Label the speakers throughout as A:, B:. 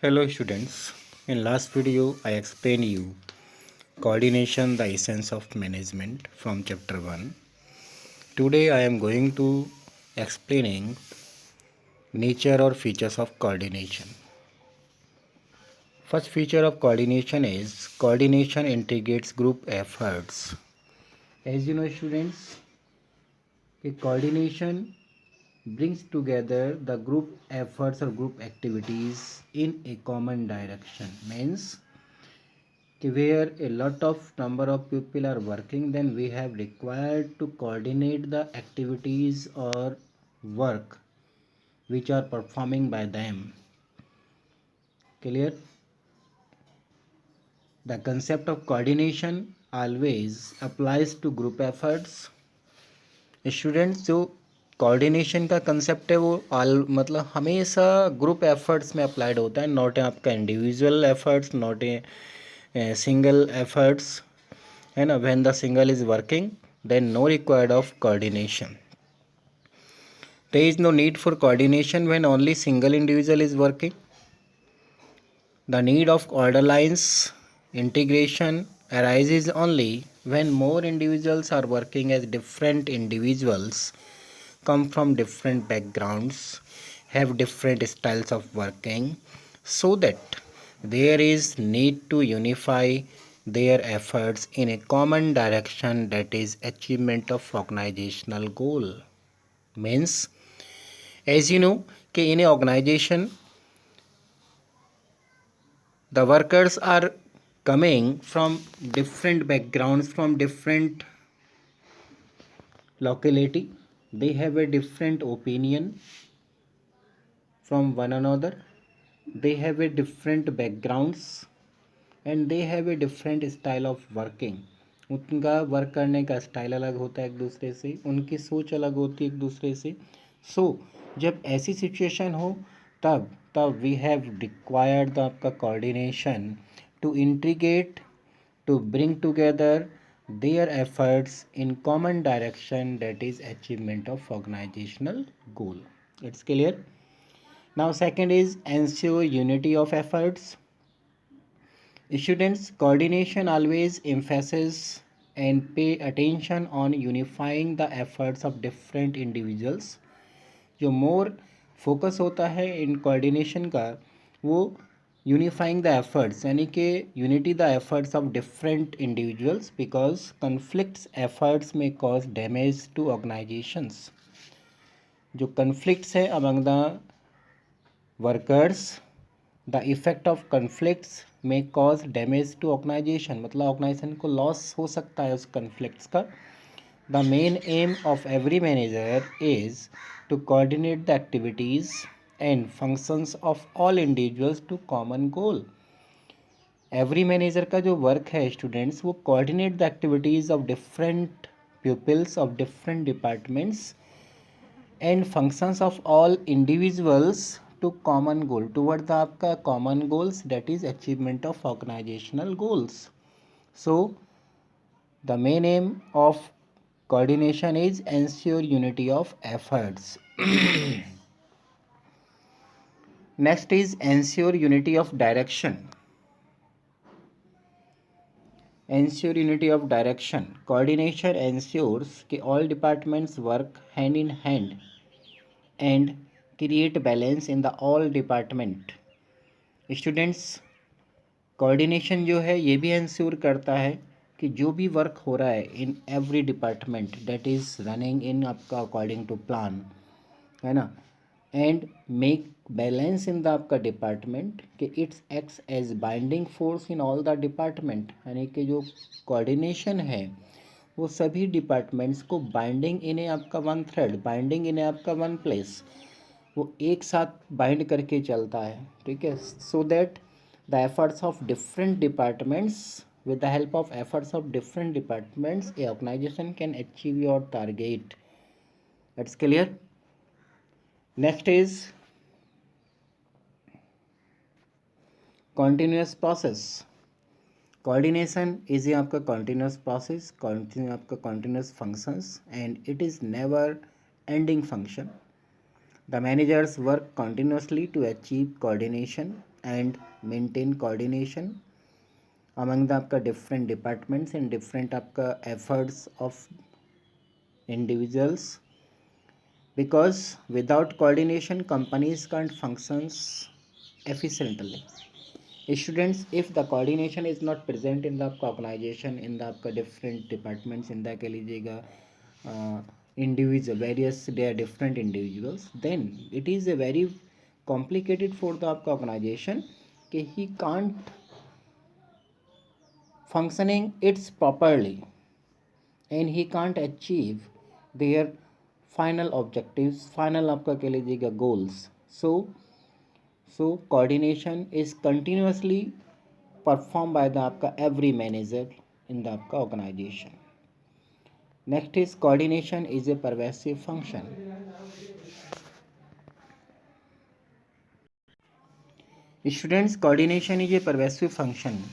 A: Hello students, in last video I explained you coordination the essence of management from chapter 1. Today I am going to explaining nature or features of coordination. First feature of coordination is coordination integrates group efforts. As you know students, a coordination brings together the group efforts or group activities in a common direction. Means where a lot of number of people are working, then we have required to coordinate the activities or work which are performing by them. Clear? The concept of coordination always applies to group efforts. Students जो coordination का concept है वो मतलब हमेशा group efforts में applied होता है, not आपका individual efforts, not a single efforts, है ना. When the single is working then no required of coordination. There is no need for coordination when only single individual is working. The need of order lines integration arises only when more individuals are working as different individuals, come from different backgrounds, have different styles of working, so that there is need to unify their efforts in a common direction, that is achievement of organizational goal. Means, as you know, in a organization the workers are coming from different backgrounds, from different locality. They have a different opinion from one another. They have a different backgrounds and they have a different style of working. उनका work करने का style अलग होता है एक दूसरे से, उनकी सोच अलग होती है एक दूसरे से. सो जब ऐसी सिचुएशन हो तब तब वी हैव रिक्वायर्ड द आपका coordination to integrate, to bring together their efforts in common direction, that is achievement of organizational goal. It's clear? Now second is ensure unity of efforts. Students, coordination always emphasizes and pay attention on unifying the efforts of different individuals. जो more focus होता है in coordination का वो unifying the efforts, यानी कि unity the efforts of different individuals, because conflicts efforts में cause damage to organisations. जो conflicts है among the workers, the effect of conflicts में कॉज डैमेज टू ऑर्गेनाइजेशन, मतलब ऑर्गेनाइजेशन को लॉस हो सकता है उस कन्फ्लिक्ट्स का. The main aim of every manager is to coordinate the activities and functions of all individuals to common goal. Every manager का जो work है students, वो coordinate the activities of different pupils of different departments and functions of all individuals to common goal, toward the आपका common goals, that is achievement of organizational goals. So the main aim of coordination is ensure unity of efforts. Next is ensure unity of direction. Ensure unity of direction. Coordination ensures कि all departments work hand in hand and create balance in the all department. Students, coordination जो है ये भी ensure करता है कि जो भी वर्क हो रहा है in every department that is running in आपका अकॉर्डिंग टू प्लान, है ना, and make balance in the आपका डिपार्टमेंट कि its acts as binding force in all the department, यानी कि जो कोऑर्डिनेशन है वो सभी डिपार्टमेंट्स को बाइंडिंग इन ए आपका वन थ्रेड, बाइंडिंग इन ए आपका वन प्लेस, वो एक साथ बाइंड करके चलता है. ठीक है, so that the efforts of different departments, with the help of efforts of different departments, a organization can achieve your target. That's clear? Next is continuous process. Coordination is आपका continuous process, आपका continuous functions, and it is never ending function. The managers work continuously to achieve coordination and maintain coordination among the आपका different departments and different आपका efforts of individuals, because without coordination companies can't function efficiently. Students, if the coordination is not present in the आपका organization, in the आपका different departments, in the कह लीजिएगा individual various they are different individuals, then it is a very complicated for the आपका organization कि he can't functioning its properly and he can't achieve their final objectives, final आपका कह लीजिएगा goals. So coordination is continuously performed by the आपका every manager in the आपका organization. Next is coordination is a pervasive function. Students, coordination is a pervasive function.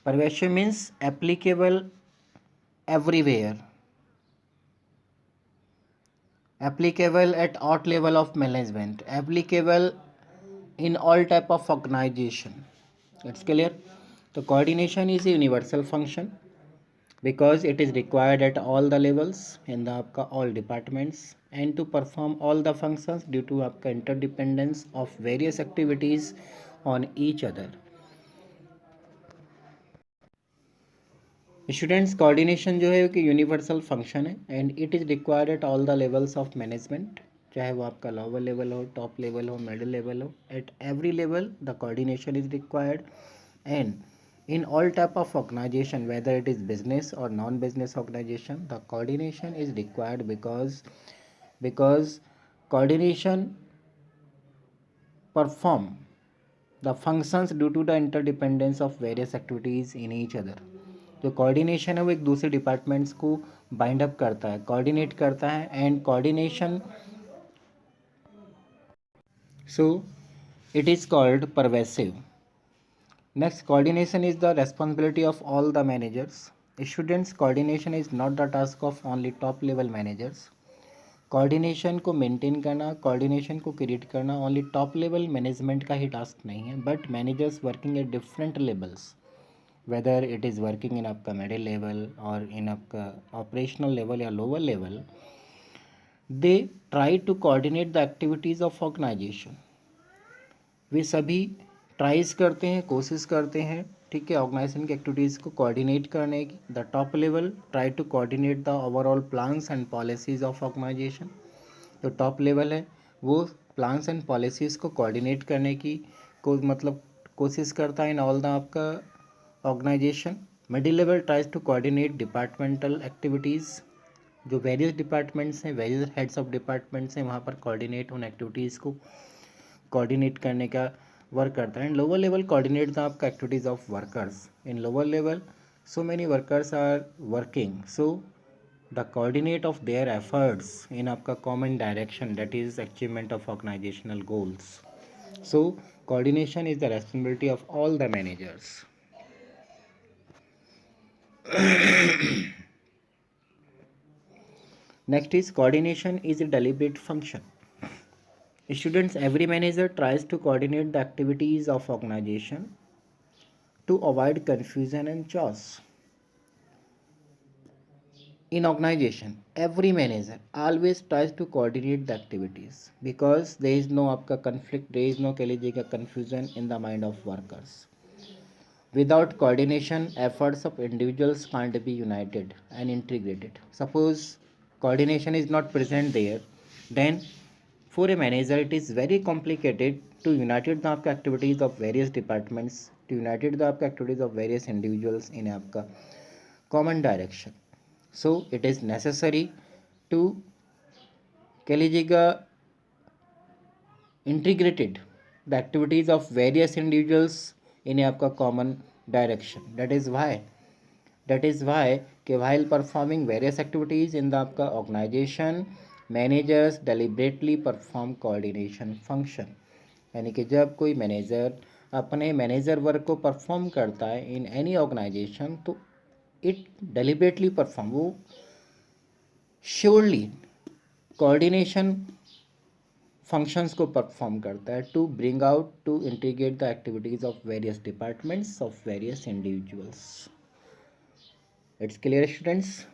A: Pervasive means applicable everywhere, applicable at all level of management, applicable in all type of organization. It's clear? So coordination is a universal function because it is required at all the levels in the आपका all departments and to perform all the functions due to आपका interdependence of various activities on each other. Students, coordination जो है कि universal function है and it is required at all the levels of management, चाहे वो आपका lower level हो, top level हो, मिडिल लेवल हो, at every level the coordination is required and in all type of organization whether it is business or non business organization the coordination is required because coordination perform the functions due to the interdependence of various activities in each other. जो coordination है वो एक दूसरे departments को bind up करता है, coordinate करता है and coordination so it is called pervasive. Next, coordination is the responsibility of all the managers. Students, coordination is not the task of only top level managers. Coordination को maintain करना, coordination को create करना only top level management का ही task नहीं है, but managers working at different levels, whether it is working in आपका middle level और इन आपका ऑपरेशनल लेवल या lower level, they try to coordinate the activities of organisation. वे सभी ट्राइज करते हैं, कोशिश करते हैं, ठीक है, ऑर्गेनाइजेशन की एक्टिविटीज़ को कोऑर्डिनेट करने की. The top level try to coordinate the overall plans and policies of organisation. जो टॉप लेवल है वो प्लान्स एंड पॉलिसीज़ को कोऑर्डिनेट करने की मतलब कोशिश करता है इन ऑल द आपका organisation. Middle level tries to coordinate departmental activities, जो वेरियस डिपार्टमेंट्स हैं, वेरियस हेड्स ऑफ डिपार्टमेंट्स हैं, वहाँ पर कोऑर्डिनेट उन एक्टिविटीज़ को कोऑर्डिनेट करने का वर्क करता है. And lower level coordinate the आपका activities of workers. In lower level so many workers are working, so the coordinate of their efforts in आपका common direction, that is achievement of organizational goals. So coordination is the responsibility of all the managers. Next is coordination is a deliberate function. Students, every manager tries to coordinate the activities of organization to avoid confusion and chaos. In organization, every manager always tries to coordinate the activities because there is no आपका conflict, there is no कह लीजिएगा confusion in the mind of workers. Without coordination, efforts of individuals can't be united and integrated. Suppose coordination is not present there, then for a manager it is very complicated to unite the आपका activities of various departments, to unite the आपका activities of various individuals in आपका common direction. So it is necessary to कह लीजिएगा integrated the activities of various individuals in आपका common direction. That is why कि while performing various activities in the आपका organization, managers deliberately perform coordination function. यानी कि जब कोई manager अपने मैनेजर वर्क को परफॉर्म करता है इन एनी ऑर्गेनाइजेशन, तो इट डेलिबरेटली परफॉर्म, वो श्योरली कोऑर्डिनेशन फंक्शंस को परफॉर्म करता है, to bring out, to integrate the activities of various departments of various individuals. It's clear students.